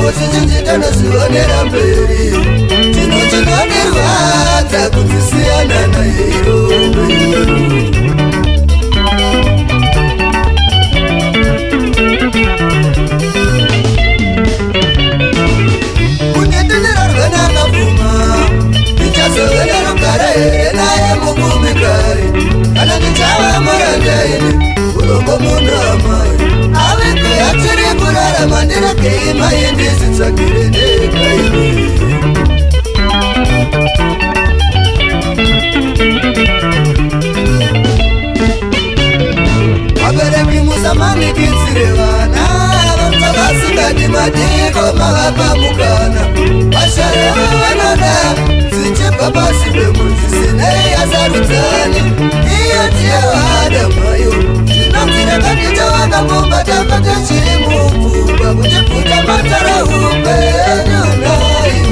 uchichinjitana zivonera mberi chinochinodirwadza kudzisiyana nairo kunyetinirarwe nakavuma ndichazovena rugara here naye mukumikari kana ndichava murandaini ulongo munhu amai aveko yatiri kurarama ndiregei maindizitsvagire ndekaini vabereki musamanikidzire vana vamsavasingati madiko mavapamukana vasharevo vanoda dzichibva pasi pemudzisinei asarudzani iyo tiyevada mayo zvinonzirekandita vakambobata chiri mupfumba kuchipfuta matara upenyu nayo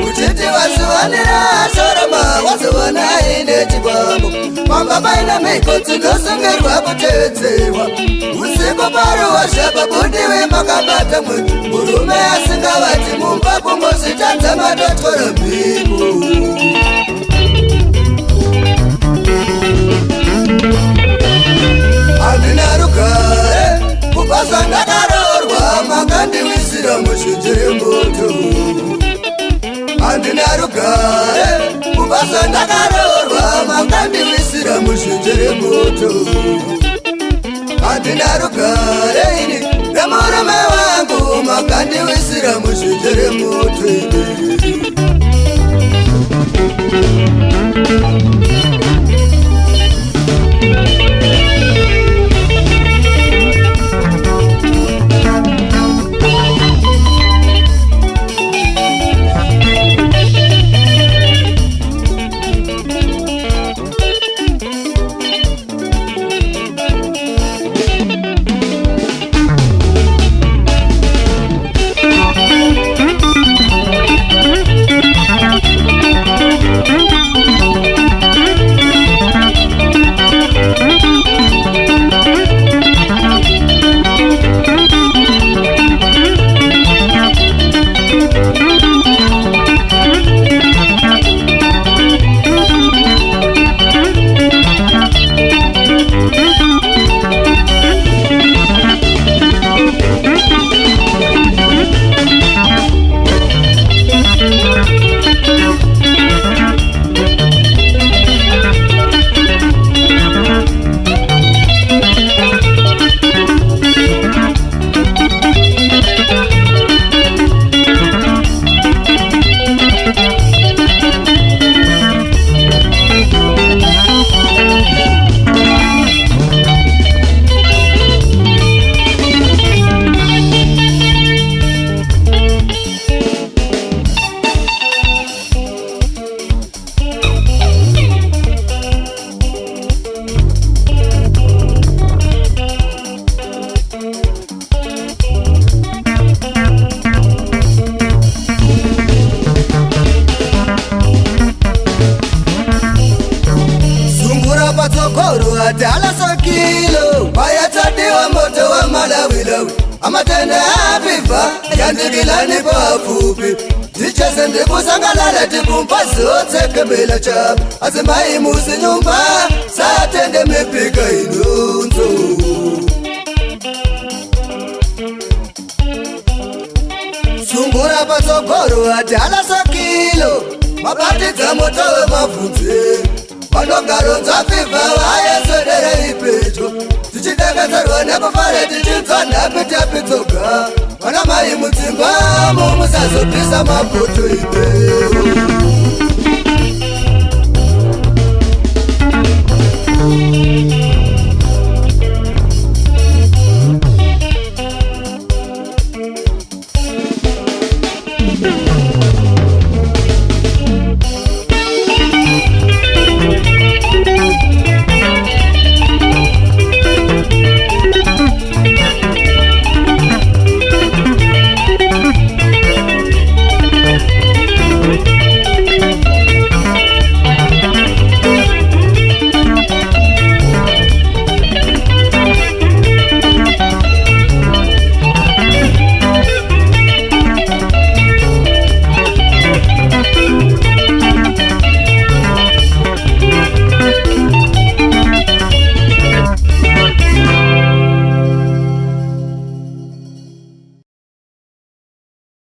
uchiti vasivanira shoroma wazovana ine chibambo mamba paina mhiko dzinosungerwa kuteedzerwa usiku paruwa shababudiwe makabata mwedzi murume asingavati mumba kumbozvitadza matotora mhiko handina rugare kubva zvandakarorwa makandiwisira muzhinji remoto moto andina rugare ini nemurume wangu makandiwisira muzvinjere moto ini Adala sakilo bayatadiwa moto wa malawilawi amatende aviva yandigilani pafupi zicheze ndikusangalala tikumpazotekebela chapa azimaimusi nyumba satende mipika inunzo sungura patsogoro adala sakilo mabatidza moto wemavhunzi vanongaronza fiva vayeswedere ipecho tichidekedzerwa nekufare tichidzwa nhapi tapitsoga vana mai mudzimba mumusazopisa mapoto ipeo